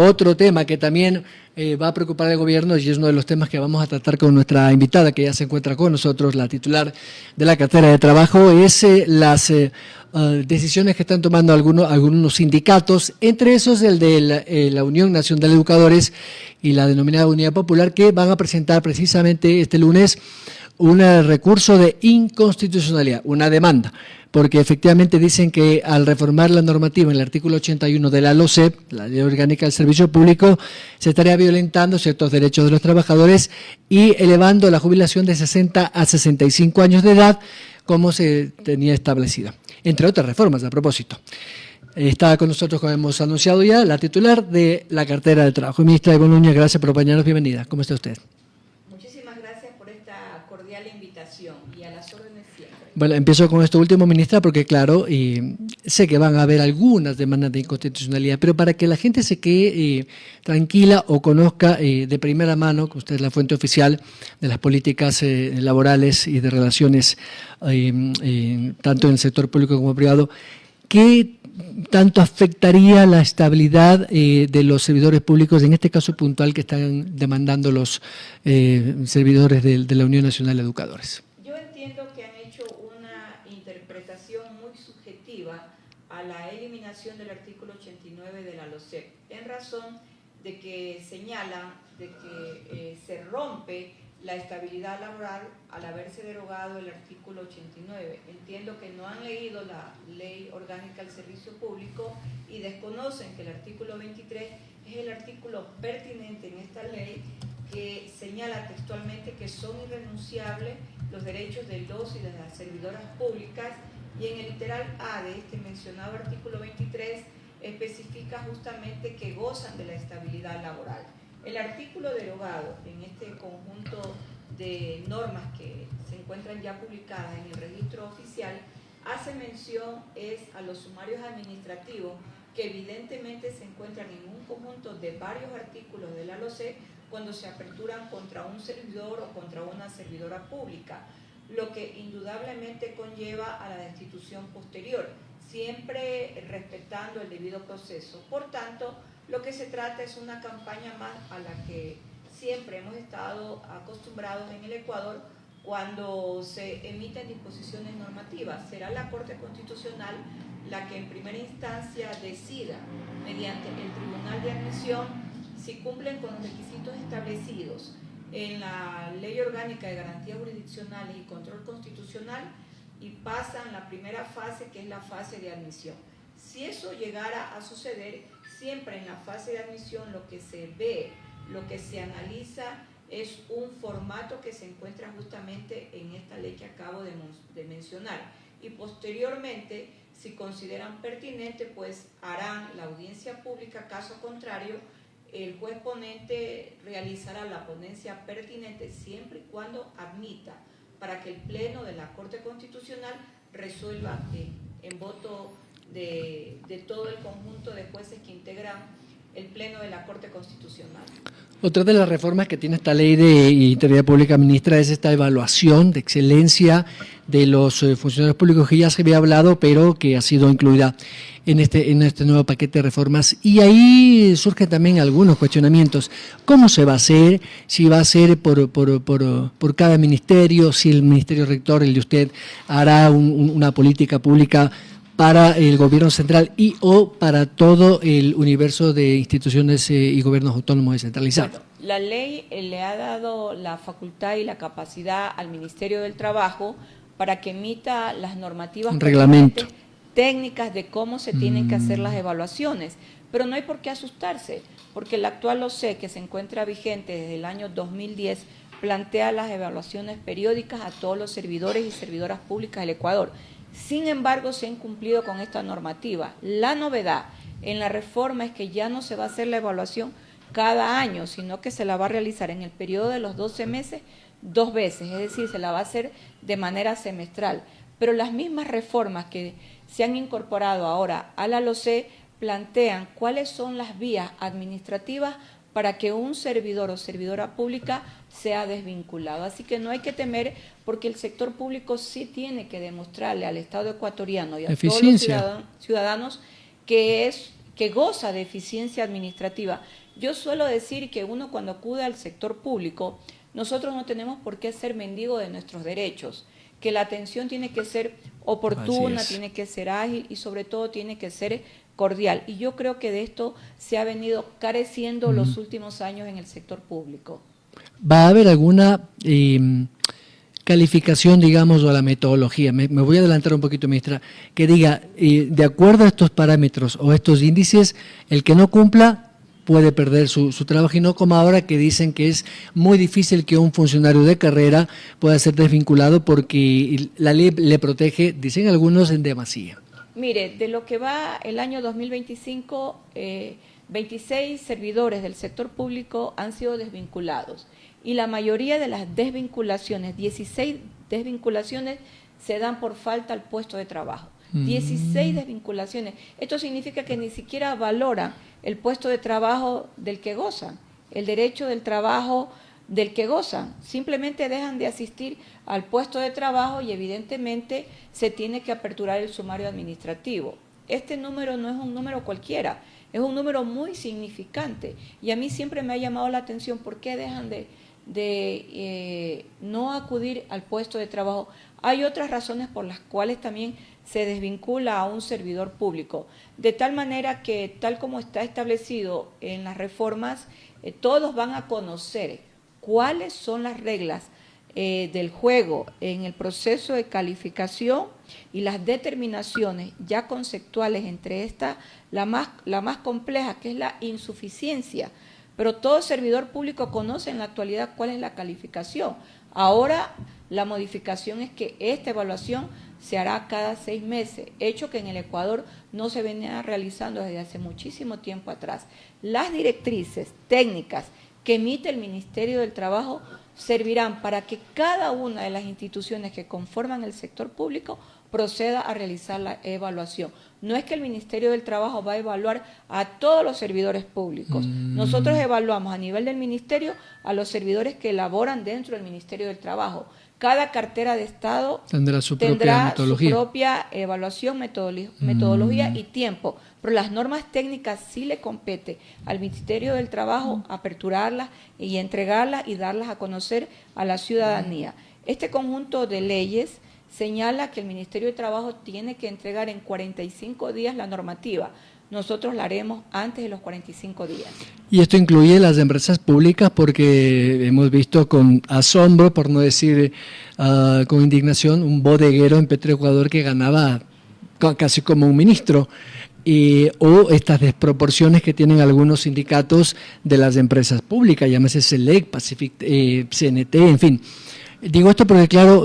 Otro tema que también va a preocupar al gobierno, y es uno de los temas que vamos a tratar con nuestra invitada, que ya se encuentra con nosotros, la titular de la cartera de trabajo, es las decisiones que están tomando algunos sindicatos, entre esos el de la Unión Nacional de Educadores y la denominada Unidad Popular, que van a presentar precisamente este lunes un recurso de inconstitucionalidad, una demanda, porque efectivamente dicen que al reformar la normativa en el artículo 81 de la LOCEP, la Ley Orgánica del Servicio Público, se estaría violentando ciertos derechos de los trabajadores y elevando la jubilación de 60 a 65 años de edad, como se tenía establecido, entre otras reformas a propósito. Está con nosotros, como hemos anunciado ya, la titular de la cartera de trabajo. Ministra Ivonne Núñez, gracias por acompañarnos. Bienvenida. ¿Cómo está usted? Muchísimas gracias por esta cordial invitación y a las órdenes siempre. Bueno, empiezo con esto último, ministra, porque claro, sé que van a haber algunas demandas de inconstitucionalidad, pero para que la gente se quede tranquila o conozca de primera mano, que usted es la fuente oficial de las políticas laborales y de relaciones tanto en el sector público como privado, ¿qué tanto afectaría la estabilidad de los servidores públicos, en este caso puntual que están demandando los servidores de la Unión Nacional de Educadores? Yo entiendo que han hecho una interpretación muy subjetiva a la eliminación del artículo 89 de la LOCEP, en razón de que señalan de que se rompe la estabilidad laboral al haberse derogado el artículo 89. Entiendo que no han leído la Ley Orgánica del Servicio Público y desconocen que el artículo 23 es el artículo pertinente en esta ley que señala textualmente que son irrenunciables los derechos de los y de las servidoras públicas, y en el literal A de este mencionado artículo 23 especifica justamente que gozan de la estabilidad laboral. El artículo derogado en este conjunto de normas que se encuentran ya publicadas en el registro oficial hace mención a los sumarios administrativos que evidentemente se encuentran en un conjunto de varios artículos de la LOCEP cuando se aperturan contra un servidor o contra una servidora pública, lo que indudablemente conlleva a la destitución posterior, siempre respetando el debido proceso. Por tanto, lo que se trata es una campaña más a la que siempre hemos estado acostumbrados en el Ecuador cuando se emiten disposiciones normativas. Será la Corte Constitucional la que en primera instancia decida, mediante el Tribunal de Admisión, si cumplen con los requisitos establecidos en la Ley Orgánica de Garantías Jurisdiccionales y Control Constitucional y pasan la primera fase, que es la fase de admisión. Si eso llegara a suceder, siempre en la fase de admisión lo que se ve, lo que se analiza es un formato que se encuentra justamente en esta ley que acabo de mencionar. Y posteriormente, si consideran pertinente, pues harán la audiencia pública. Caso contrario, el juez ponente realizará la ponencia pertinente siempre y cuando admita, para que el Pleno de la Corte Constitucional resuelva en voto de todo el conjunto de jueces que integran el Pleno de la Corte Constitucional. Otra de las reformas que tiene esta ley de integridad pública, ministra, es esta evaluación de excelencia de los funcionarios públicos, que ya se había hablado, pero que ha sido incluida en este nuevo paquete de reformas. Y ahí surgen también algunos cuestionamientos. ¿Cómo se va a hacer? Si va a ser por cada ministerio, si el ministerio rector, el de usted, hará una política pública para el gobierno central y o para todo el universo de instituciones y gobiernos autónomos descentralizados. Bueno, la ley le ha dado la facultad y la capacidad al Ministerio del Trabajo para que emita las normativas técnicas de cómo se tienen que hacer las evaluaciones, pero no hay por qué asustarse, porque el actual LOCEP, que se encuentra vigente desde el año 2010, plantea las evaluaciones periódicas a todos los servidores y servidoras públicas del Ecuador. Sin embargo, se ha incumplido con esta normativa. La novedad en la reforma es que ya no se va a hacer la evaluación cada año, sino que se la va a realizar en el periodo de los 12 meses 2 veces, es decir, se la va a hacer de manera semestral. Pero las mismas reformas que se han incorporado ahora a la LOCEP plantean cuáles son las vías administrativas para que un servidor o servidora pública sea desvinculado. Así que no hay que temer, porque el sector público sí tiene que demostrarle al Estado ecuatoriano y a todos los ciudadanos que que goza de eficiencia administrativa. Yo suelo decir que uno cuando acude al sector público, nosotros no tenemos por qué ser mendigos de nuestros derechos, que la atención tiene que ser oportuna, tiene que ser ágil y sobre todo tiene que ser cordial. Y yo creo que de esto se ha venido careciendo los últimos años en el sector público. ¿Va a haber alguna calificación, digamos, o la metodología? Me voy a adelantar un poquito, ministra, que diga, de acuerdo a estos parámetros o estos índices, el que no cumpla puede perder su trabajo, y no como ahora que dicen que es muy difícil que un funcionario de carrera pueda ser desvinculado porque la ley le protege, dicen algunos, en demasía. Mire, de lo que va el año 2025, 26 servidores del sector público han sido desvinculados y la mayoría de las desvinculaciones, 16 desvinculaciones, se dan por falta al puesto de trabajo. 16 desvinculaciones. Esto significa que ni siquiera valoran el puesto de trabajo del que gozan, el derecho del trabajo del que gozan. Simplemente dejan de asistir al puesto de trabajo y evidentemente se tiene que aperturar el sumario administrativo. Este número no es un número cualquiera, es un número muy significante y a mí siempre me ha llamado la atención por qué dejan de no acudir al puesto de trabajo. Hay otras razones por las cuales también se desvincula a un servidor público, de tal manera que, tal como está establecido en las reformas, todos van a conocer cuáles son las reglas del juego en el proceso de calificación y las determinaciones ya conceptuales, entre estas la más compleja, que es la insuficiencia. Pero todo servidor público conoce en la actualidad cuál es la calificación. Ahora la modificación es que esta evaluación se hará cada 6 meses, hecho que en el Ecuador no se venía realizando desde hace muchísimo tiempo atrás. Las directrices técnicas que emite el Ministerio del Trabajo servirán para que cada una de las instituciones que conforman el sector público proceda a realizar la evaluación. No es que el Ministerio del Trabajo va a evaluar a todos los servidores públicos. Nosotros evaluamos a nivel del Ministerio a los servidores que elaboran dentro del Ministerio del Trabajo. Cada cartera de Estado tendrá su propia evaluación, metodología y tiempo, pero las normas técnicas sí le compete al Ministerio del Trabajo aperturarlas y entregarlas y darlas a conocer a la ciudadanía. Este conjunto de leyes señala que el Ministerio de Trabajo tiene que entregar en 45 días la normativa. Nosotros la haremos antes de los 45 días. Y esto incluye las empresas públicas, porque hemos visto con asombro, por no decir con indignación, un bodeguero en Petroecuador que ganaba casi como un ministro, o estas desproporciones que tienen algunos sindicatos de las empresas públicas, llámese SELEC, Pacific, CNT, en fin. Digo esto porque, claro,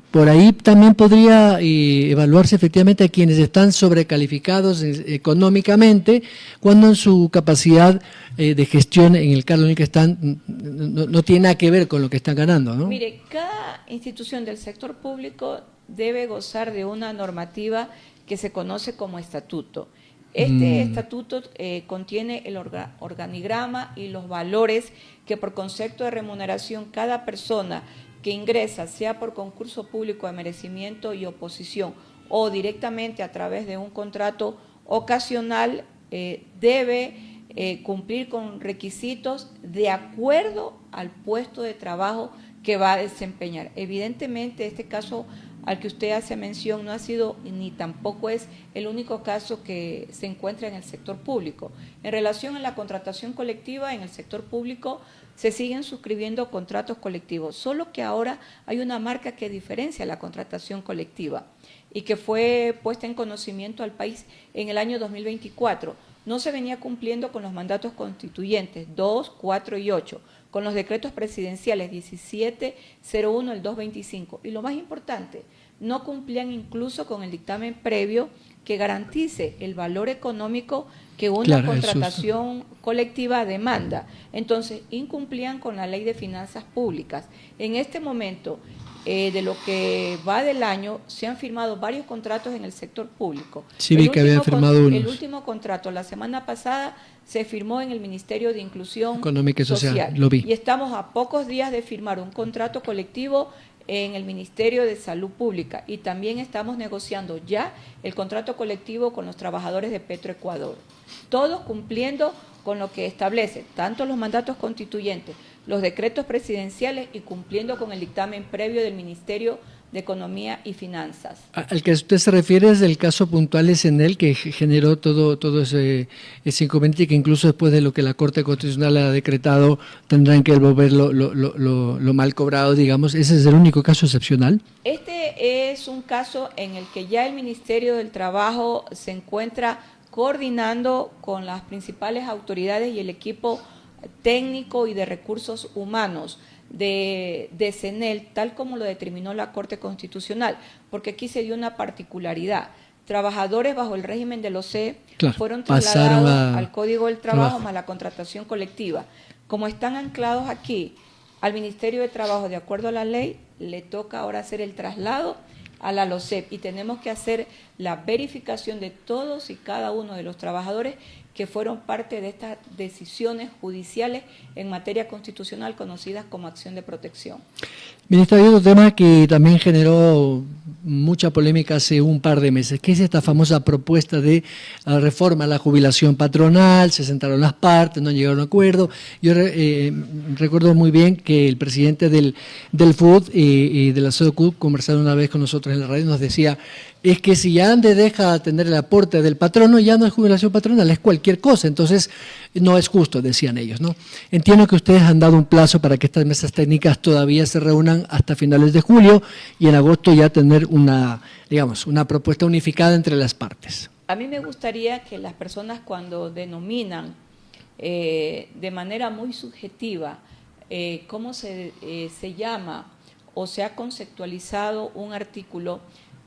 por ahí también podría evaluarse efectivamente a quienes están sobrecalificados económicamente, cuando en su capacidad de gestión en el cargo en el que están no tiene nada que ver con lo que están ganando, ¿no? Mire, cada institución del sector público debe gozar de una normativa que se conoce como estatuto. Este estatuto contiene el organigrama y los valores que por concepto de remuneración cada persona que ingresa, sea por concurso público de merecimiento y oposición o directamente a través de un contrato ocasional, debe cumplir con requisitos de acuerdo al puesto de trabajo que va a desempeñar. Evidentemente, este caso al que usted hace mención no ha sido ni tampoco es el único caso que se encuentra en el sector público. En relación a la contratación colectiva, en el sector público se siguen suscribiendo contratos colectivos, solo que ahora hay una marca que diferencia la contratación colectiva y que fue puesta en conocimiento al país en el año 2024. No se venía cumpliendo con los mandatos constituyentes 2, 4 y 8, con los decretos presidenciales 1701 del 225. Y lo más importante, no cumplían incluso con el dictamen previo que garantice el valor económico que una contratación colectiva demanda. Entonces, incumplían con la Ley de Finanzas Públicas. En este momento, de lo que va del año, se han firmado varios contratos en el sector público. Sí, vi que habían firmado unos. El último contrato, la semana pasada, se firmó en el Ministerio de Inclusión Económica y Social. Lo vi. Y estamos a pocos días de firmar un contrato colectivo en el Ministerio de Salud Pública y también estamos negociando ya el contrato colectivo con los trabajadores de Petroecuador, todos cumpliendo con lo que establece tanto los mandatos constituyentes, los decretos presidenciales y cumpliendo con el dictamen previo del Ministerio de Economía y Finanzas. Al que usted se refiere es el caso puntual SNL que generó todo ese inconveniente y que incluso después de lo que la Corte Constitucional ha decretado tendrán que devolver lo mal cobrado, digamos. ¿Ese es el único caso excepcional? Este es un caso en el que ya el Ministerio del Trabajo se encuentra coordinando con las principales autoridades y el equipo técnico y de recursos humanos de SNL, tal como lo determinó la Corte Constitucional, porque aquí se dio una particularidad. Trabajadores bajo el régimen de los OCE fueron trasladados al Código del Trabajo más la contratación colectiva. Como están anclados aquí al Ministerio de Trabajo, de acuerdo a la ley, le toca ahora hacer el traslado a la LOCEP y tenemos que hacer la verificación de todos y cada uno de los trabajadores que fueron parte de estas decisiones judiciales en materia constitucional conocidas como acción de protección. Ministra, hay otro tema que también generó mucha polémica hace un par de meses, que es esta famosa propuesta de reforma a la jubilación patronal. Se sentaron las partes, no llegaron a un acuerdo. Yo recuerdo muy bien que el presidente del FUD y de la SODOCUB conversaron una vez con nosotros en la radio y nos decía, es que si ya Ande deja tener el aporte del patrono, ya no es jubilación patronal, es cualquier cosa, entonces no es justo, decían ellos, ¿no? Entiendo que ustedes han dado un plazo para que estas mesas técnicas todavía se reúnan hasta finales de julio y en agosto ya tener una propuesta unificada entre las partes. A mí me gustaría que las personas cuando denominan de manera muy subjetiva cómo se llama o se ha conceptualizado un artículo,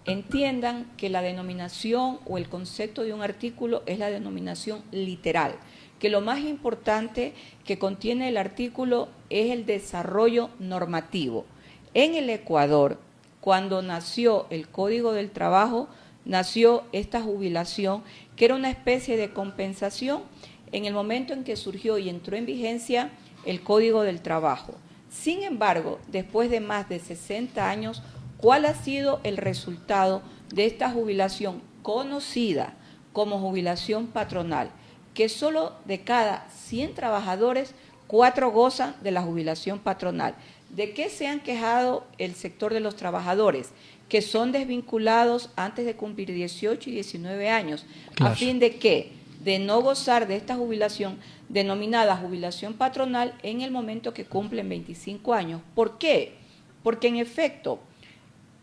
entiendan que la denominación o el concepto de un artículo es la denominación literal, que lo más importante que contiene el artículo es el desarrollo normativo. En el Ecuador, cuando nació el Código del Trabajo, nació esta jubilación, que era una especie de compensación en el momento en que surgió y entró en vigencia el Código del Trabajo. Sin embargo, después de más de 60 años, ¿cuál ha sido el resultado de esta jubilación conocida como jubilación patronal? Que solo de cada 100 trabajadores, 4 gozan de la jubilación patronal. ¿De qué se han quejado el sector de los trabajadores? Que son desvinculados antes de cumplir 18 y 19 años. Claro. ¿A fin de qué? De no gozar de esta jubilación denominada jubilación patronal en el momento que cumplen 25 años. ¿Por qué? Porque en efecto,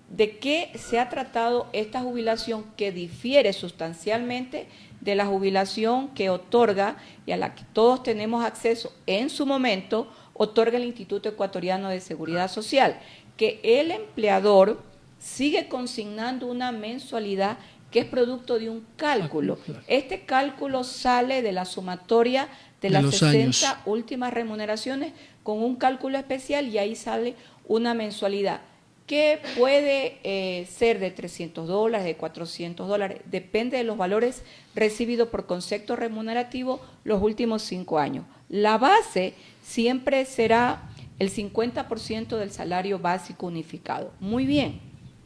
¿de qué se ha tratado esta jubilación que difiere sustancialmente de la jubilación que otorga y a la que todos tenemos acceso en su momento, otorga el Instituto Ecuatoriano de Seguridad Social? Que el empleador sigue consignando una mensualidad que es producto de un cálculo. Este cálculo sale de la sumatoria de las 60 últimas remuneraciones con un cálculo especial y ahí sale una mensualidad que puede ser de $300, de $400, depende de los valores recibidos por concepto remunerativo los últimos 5 años. La base siempre será el 50% del salario básico unificado. Muy bien,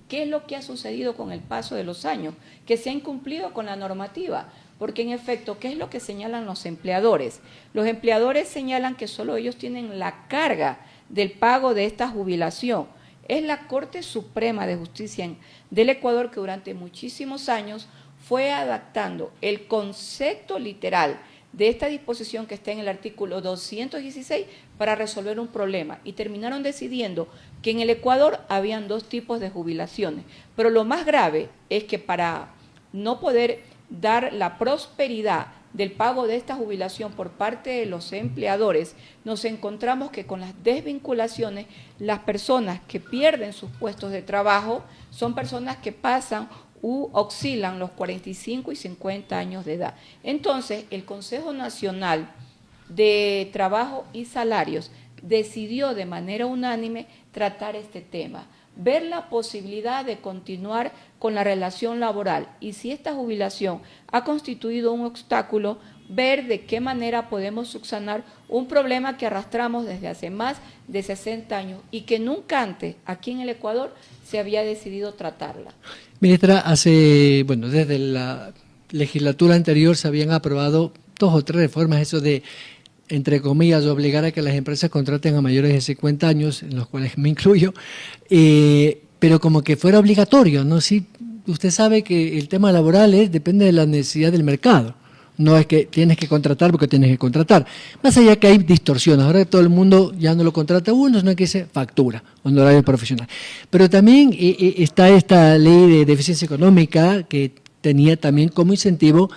¿qué es lo que ha sucedido con el paso de los años? Que se ha incumplido con la normativa, porque en efecto, ¿qué es lo que señalan los empleadores? Los empleadores señalan que solo ellos tienen la carga del pago de esta jubilación. Es la Corte Suprema de Justicia del Ecuador que durante muchísimos años fue adaptando el concepto literal de esta disposición que está en el artículo 216 para resolver un problema y terminaron decidiendo que en el Ecuador habían 2 tipos de jubilaciones. Pero lo más grave es que para no poder dar la prosperidad del pago de esta jubilación por parte de los empleadores, nos encontramos que con las desvinculaciones, las personas que pierden sus puestos de trabajo son personas que pasan u oscilan los 45 y 50 años de edad. Entonces, el Consejo Nacional de Trabajo y Salarios decidió de manera unánime tratar este tema, ver la posibilidad de continuar con la relación laboral y si esta jubilación ha constituido un obstáculo, ver de qué manera podemos subsanar un problema que arrastramos desde hace más de 60 años y que nunca antes aquí en el Ecuador se había decidido tratarla. Ministra, desde la legislatura anterior se habían aprobado 2 o 3 reformas, eso de, entre comillas, obligar a que las empresas contraten a mayores de 50 años, en los cuales me incluyo, pero como que fuera obligatorio, ¿no? Sí, usted sabe que el tema laboral depende de la necesidad del mercado. No es que tienes que contratar porque tienes que contratar. Más allá que hay distorsiones. Ahora todo el mundo ya no lo contrata uno, sino que se factura, honorario profesional. Pero también está esta ley de deficiencia económica que tenía también como incentivo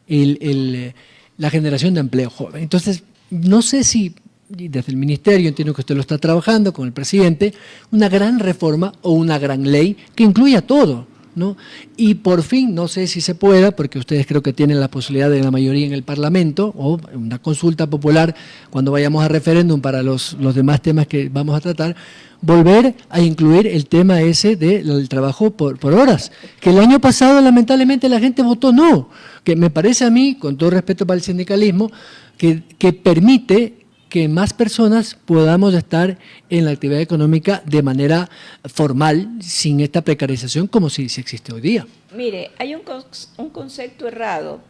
la generación de empleo joven. Entonces, no sé si desde el ministerio, entiendo que usted lo está trabajando con el presidente, una gran reforma o una gran ley que incluya todo, ¿no? Y por fin, no sé si se pueda, porque ustedes creo que tienen la posibilidad de la mayoría en el Parlamento, o una consulta popular cuando vayamos a referéndum para los demás temas que vamos a tratar, volver a incluir el tema ese del trabajo por horas, que el año pasado lamentablemente la gente votó no, que me parece a mí, con todo respeto para el sindicalismo, que permite que más personas podamos estar en la actividad económica de manera formal, sin esta precarización como si existe hoy día. Mire, hay un concepto errado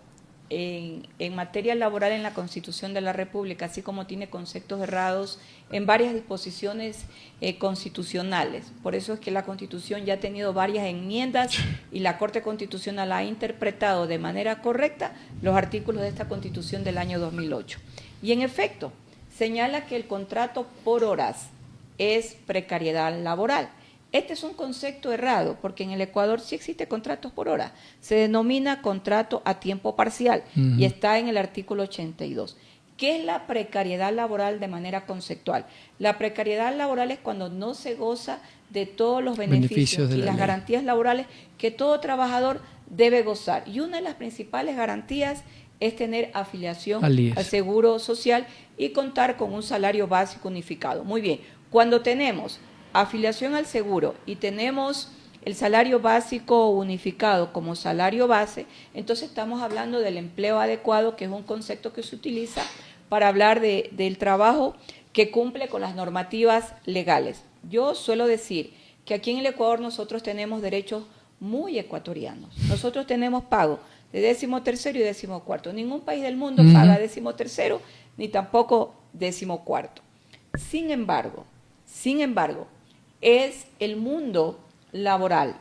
en materia laboral en la Constitución de la República, así como tiene conceptos errados en varias disposiciones constitucionales. Por eso es que la Constitución ya ha tenido varias enmiendas y la Corte Constitucional ha interpretado de manera correcta los artículos de esta Constitución del año 2008. Y en efecto, señala que el contrato por horas es precariedad laboral. Este es un concepto errado, porque en el Ecuador sí existe contratos por hora. Se denomina contrato a tiempo parcial y está en el artículo 82. ¿Qué es la precariedad laboral de manera conceptual? La precariedad laboral es cuando no se goza de todos los beneficios y las garantías laborales que todo trabajador debe gozar. Y una de las principales garantías es tener afiliación al Seguro Social y contar con un salario básico unificado. Muy bien, cuando tenemos afiliación al seguro y tenemos el salario básico unificado como salario base, entonces estamos hablando del empleo adecuado, que es un concepto que se utiliza para hablar del trabajo que cumple con las normativas legales. Yo suelo decir que aquí en el Ecuador nosotros tenemos derechos muy ecuatorianos. Nosotros tenemos pago de 13º y 14º. Ningún país del mundo paga 13º ni tampoco 14º. Sin embargo, es el mundo laboral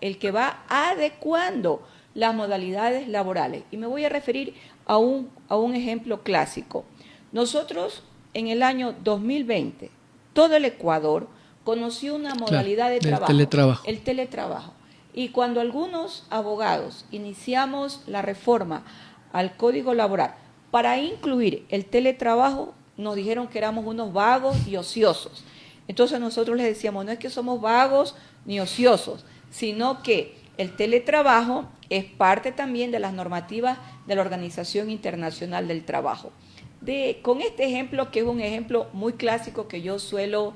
el que va adecuando las modalidades laborales. Y me voy a referir a un ejemplo clásico. Nosotros en el año 2020, todo el Ecuador conoció una modalidad de trabajo, el teletrabajo. Y cuando algunos abogados iniciamos la reforma al Código Laboral para incluir el teletrabajo, nos dijeron que éramos unos vagos y ociosos. Entonces nosotros les decíamos, no es que somos vagos ni ociosos, sino que el teletrabajo es parte también de las normativas de la Organización Internacional del Trabajo. Con este ejemplo, que es un ejemplo muy clásico que yo suelo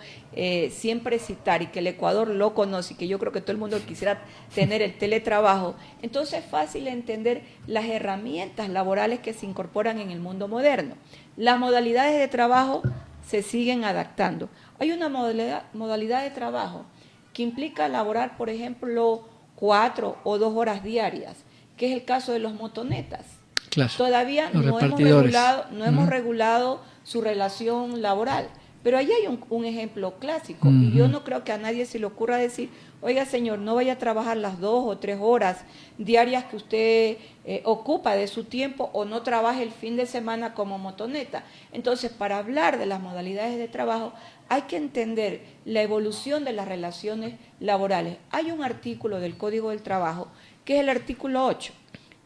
siempre citar y que el Ecuador lo conoce y que yo creo que todo el mundo quisiera tener el teletrabajo, entonces es fácil entender las herramientas laborales que se incorporan en el mundo moderno. Las modalidades de trabajo se siguen adaptando. Hay una modalidad de trabajo que implica laborar, por ejemplo, 4 o 2 horas diarias, que es el caso de los motonetas. Claro, todavía no hemos regulado su relación laboral, pero ahí hay un ejemplo clásico y yo no creo que a nadie se le ocurra decir, oiga señor, no vaya a trabajar las 2 o 3 horas diarias que usted ocupa de su tiempo o no trabaje el fin de semana como motoneta. Entonces, para hablar de las modalidades de trabajo hay que entender la evolución de las relaciones laborales. Hay un artículo del Código del Trabajo que es el artículo 8.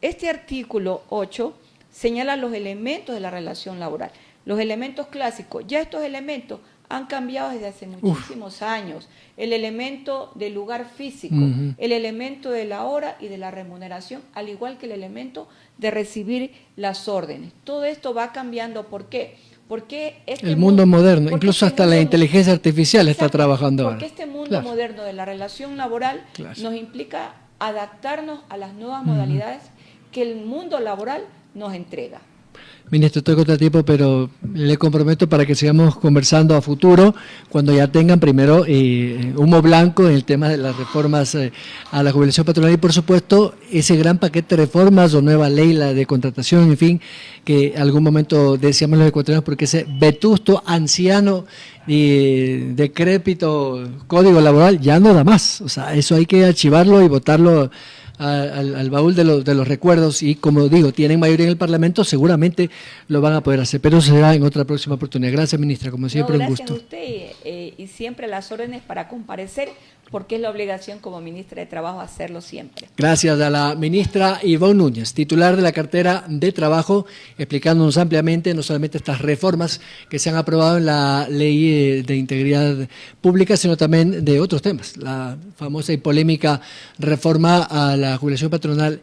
Este artículo 8 señala los elementos de la relación laboral, los elementos clásicos. Ya estos elementos han cambiado desde hace muchísimos años. El elemento del lugar físico, el elemento de la hora y de la remuneración, al igual que el elemento de recibir las órdenes. Todo esto va cambiando. ¿Por qué? Porque el mundo moderno, incluso hasta la inteligencia artificial está trabajando ahora. Porque este mundo moderno de la relación laboral nos implica adaptarnos a las nuevas modalidades que el mundo laboral nos entrega. Ministro, estoy contra tiempo, pero le comprometo para que sigamos conversando a futuro, cuando ya tengan primero humo blanco en el tema de las reformas a la jubilación patronal y, por supuesto, ese gran paquete de reformas o nueva ley, la de contratación, en fin, que algún momento decíamos los ecuatorianos, porque ese vetusto, anciano y decrépito código laboral ya no da más. O sea, eso hay que archivarlo y votarlo al baúl de los recuerdos, y como digo, tienen mayoría en el Parlamento, seguramente lo van a poder hacer, pero será en otra próxima oportunidad. Gracias, ministra, como siempre, un gusto. Gracias a usted y siempre las órdenes para comparecer, porque es la obligación como ministra de Trabajo hacerlo siempre. Gracias a la ministra Ivonne Núñez, titular de la cartera de Trabajo, explicándonos ampliamente no solamente estas reformas que se han aprobado en la Ley de Integridad Pública, sino también de otros temas, la famosa y polémica reforma a la jubilación patronal